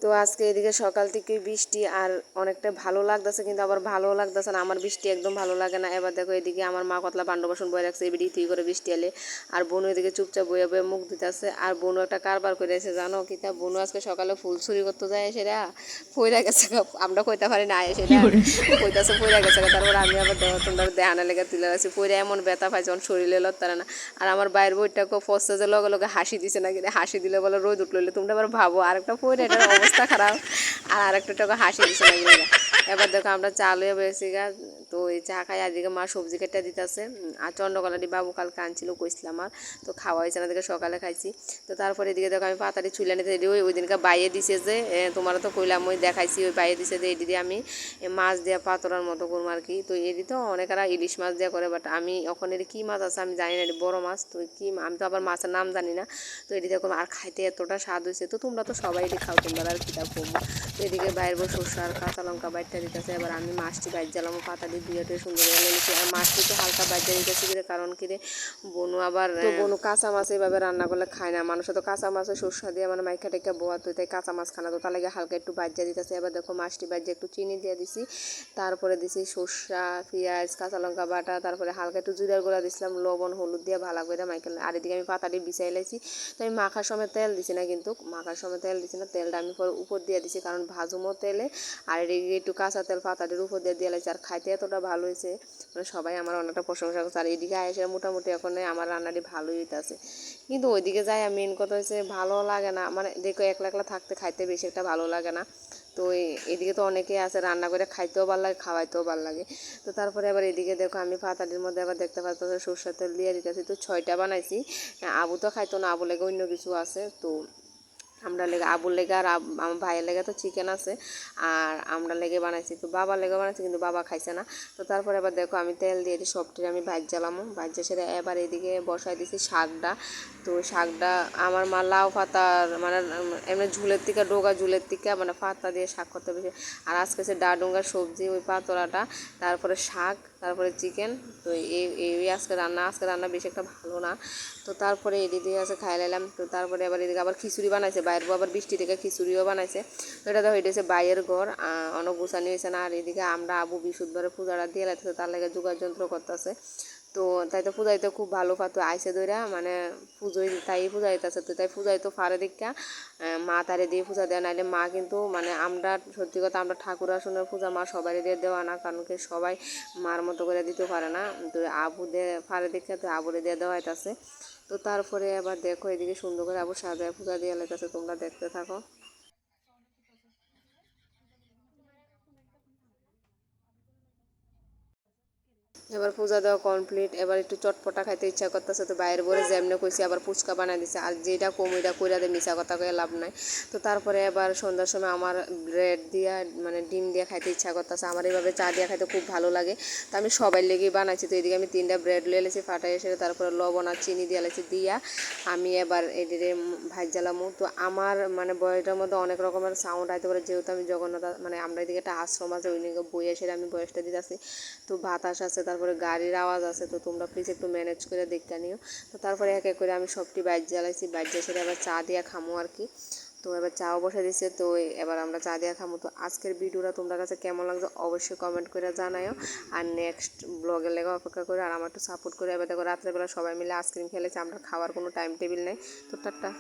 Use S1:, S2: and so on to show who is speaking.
S1: তো আজকে এদিকে সকাল থেকে বৃষ্টি আর অনেকটা ভালো লাগতেছে, কিন্তু আবার ভালো লাগতেছে না। আমার বৃষ্টি একদম ভালো লাগে না। এবার দেখো এদিকে আমার মা কতলা বান্ড বাসন বয়ে রাখছে এবারে তুই করে বৃষ্টি এলে, আর বোনু এদিকে চুপচাপ বয়ে বয়ে মুখ দিতেছে। আর বোনু একটা কারবার করে এসে জানো কি, তা বোনু আজকে সকালে ফুল চুরি করতে যায় সেটা ফইরা গেছে, আমরা কইতে পারি না সেটা কইতাছে ফইরা গেছে। তারপর আমি আবার দেখো তোমরা দেহানা লেগে তুলে রাখছি, ফইরা এমন ব্যথা পাই যখন শরীরে লড়তারে না। আর আমার বাইরের বইটাকে ফসতে যে লগে লগে হাসি দিছে না, কিন্তু হাসি দিলে বলে রোদ উঠলে তোমরা আবার ভাবো আরেকটা ফইরা এটার অবস্থা খারাপ, আর আরেকটা টাকা হাসি দিছে না গিয়ে। এবার দেখো আমরা চালু বেশি গা, তো এই চা খাই। আজকে মা সবজি কেটে দিতেছে, আর চন্দ্রকলাটি বাবু কালকে আনছিল কইছিলাম আর, তো খাওয়া হয়েছে না, দেখে সকালে খাইছি। তো তারপরে এদিকে দেখো আমি পাতাটি চুলে নিতে ওই দিনকে বাইয়ে দিছে যে, তোমার তো কইলাম ওই দেখাইছি, ওই বাইয়ে দিছে যে এটি দিয়ে আমি মাছ দেওয়া পাতরার মতো করবো আর কি। তো এটি তো অনেকেরা ইলিশ মাছ দেওয়া করে, বাট আমি ওখানে কী মাছ আছে আমি জানি না, এটি বড়ো মাছ। তো কি আমি তো আবার মাছের নাম জানি না। তো এটি দেখো আর খাইতে এতটা স্বাদ হয়েছে। তো তোমরা তো সবাই এটি খাও, তোমরা আর কী তা কমো। তো এদিকে বাইরে বসে সর্ষে আর কাঁচা লঙ্কা বাইরটা দিতেছে। এবার আমি মাছটি বাইর জ্বালাম পাতা দিয়ে ধুয়ে সুন্দর করে নিয়েছি। আর মাছটি তো হালকা বাইর দিতেছি কিরে, কারণ কিরে বনু আবার তো বনু কাঁচা মাছ এইভাবে রান্না করলে খায় না। মানুষ তো কাঁচা মাছ সর্ষা দিয়ে মানে মাইখা টেকা বোয়া, তো তাই কাঁচা মাছ খানা, তো তার লাগে হালকা একটু বাইর দিতেছে। এবার দেখো মাছটি বাইর একটু চিনি দিয়ে দিছি, তারপরে দিছি সর্ষা পেঁয়াজ কাঁচা লঙ্কা বাটা, তারপরে হালকা একটু জিরার গুঁড়া দিছিলাম, লবণ হলুদ দিয়ে ভালো করে মাইকেল। আর এদিকে আমি পাতাটি বিছাই লাইছি। তো আমি মাখার সময় তেল দিছি না, কিন্তু মাখার সময় তেল দিছি না, তেলটা আমি পরে উপর দিয়ে দিছি কারণ ভাজুমো তেলে। আর এদিকে একটু কাঁচা তেল পাতাটির উপর দিয়ে লাইছি। আর খাইতে এতটা ভালো হয়েছে, মানে সবাই আমার অনেকটা প্রশংসা করছে। আর এদিকে আয়েসে মোটামুটি এখন আমার রান্নাটি ভালোই হইতেছে, কিন্তু ওইদিকে যাই মেন কথা হচ্ছে ভালো লাগে না, মানে দেখো একলা একলা থাকতে খাইতে বেশি একটা ভালো লাগে না। তো এদিকে তো অনেকেই আছে রান্না করে খাইতেও ভালো লাগে খাওয়াইতেও ভালো লাগে। তো তারপরে আবার এদিকে দেখো আমি পাতাটির মধ্যে আবার দেখতে পাচ্ছি সরষের তেল দিয়ে দিতেছি। তো 6টা বানাইছি। আবু তো খাইতো না, আবু লেগে অন্য কিছু আছে। তো আমরা লেগে আবুর লেগে আর আমার ভাইয়ের লেগে তো চিকেন আছে, আর আমরা লেগে বানাইছি। তো বাবার লেগে বানাইছি, কিন্তু বাবা খাইছে না। তো তারপরে এবার দেখো আমি তেল দিয়ে দিই সবটি আমি ভাজ্জালামো, ভাজ্জা সেরে এবার এদিকে বসাই দিছি শাকটা। তো শাকটা আমার মা লাউ পাতার মানে এমনি ঝুলের থেকে ডোগা ঝুলের থেকে মানে পাতা দিয়ে শাক করতে বেশি। আর আজকে সে ডাডুঙ্গার সবজি ওই পাতলাটা, তারপরে শাক, তারপরে চিকেন। তো এই আজকে রান্না বেশি একটা ভালো না। তো তারপরে এদিকে আছে খাই লাইলাম। তো তারপরে আবার এদিকে আবার খিচুড়ি বানাইছে, বাইরের আবার বৃষ্টি থেকে খিচুড়িও বানাইছে। তো এটা তো হইতেছে বাইয়ের ঘর, অনেক গুছানি হয়েছে না। আর এদিকে আমরা আবু বিশুদ্ধরে পূজাটা দিয়ে লাগতেছে, তার লাগে যোগার যন্ত্র করতেছে। তো তাই তো পূজাইতে খুব ভালো পাতো আইসে দইরা, মানে পুজোই তাই পূজা দিতেছে। তো তাই পূজাই তো ফারে দীক্ষা মা তারে দিয়ে পূজা দেওয়া, নাইলে মা কিন্তু মানে আমরা সত্যি কথা আমরা ঠাকুর আসনের পূজা মা সবাই দিয়ে দেওয়া না, কারণ কি সবাই মার মতো করে দিতে পারে না। তো আবু দিয়ে ফারে দীক্ষা তো আবুরে দিয়ে দেওয়া হইতাছে। তো তারপরে আবার দেখো এদিকে সুন্দর করে আবু সাজায় পূজা দিয়ে লাগতেছে, তোমরা দেখতে থাকো। এবার পূজা দেওয়া কমপ্লিট, এবার একটু চটপটা খাইতে ইচ্ছা করতেছে। তো বাইরের বলে যেমনি কইছি আবার ফুচকা বানাই দিছে, আর যেটা কমিটা কইরা দিয়ে মিশা কথা কয়ে লাভ নাই। তো তারপরে এবার সন্ধ্যার সময় আমার ব্রেড দিয়া মানে ডিম দিয়ে খাইতে ইচ্ছা করতেছে। আমার এইভাবে চা দিয়ে খাইতে খুব ভালো লাগে। তো আমি সবাই লেগেই বানাইছি। তো এদিকে আমি 3টা ব্রেড লিয়ে এলেছি ফাটাই এসে, তারপরে লবণ আর চিনি দিয়ে এলেছি দিয়া আমি এবার এদিকে ভাজ্জালামু। তো আমার মানে বয়সটার মধ্যে অনেক রকমের সাউন্ড আইতে পারে, যেহেতু আমি জগন্নাথ মানে আমরা এদিকে একটা আশ্রম আছে ওই নিয়ে বই এসে আমি বয়সটা দিতেছি। তো বাতাস আছে, তারপরে গাড়ির আওয়াজ আছে। তো তোমরা প্লিজ একটু ম্যানেজ করে দেখতে নিও। তো তারপরে এক এক করে আমি সবটি বাইর জ্বালাইছি, বাইর সেরে আবার চা দিয়া খামো আর কি। তো এবার চাও বসে দিচ্ছে, তো এবার আমরা চা দিয়া খামো। তো আজকের ভিডিওটা তোমার কাছে কেমন লাগছে অবশ্যই কমেন্ট করে জানাও। আর নেক্সট ব্লগের লেগে অপেক্ষা করে আর আমার একটু সাপোর্ট করে। এবার দেখো রাত্রেবেলা সবাই মিলে আইসক্রিম খেলেছে, আমরা খাওয়ার কোনো টাইম টেবিল নেই। তো টাটা।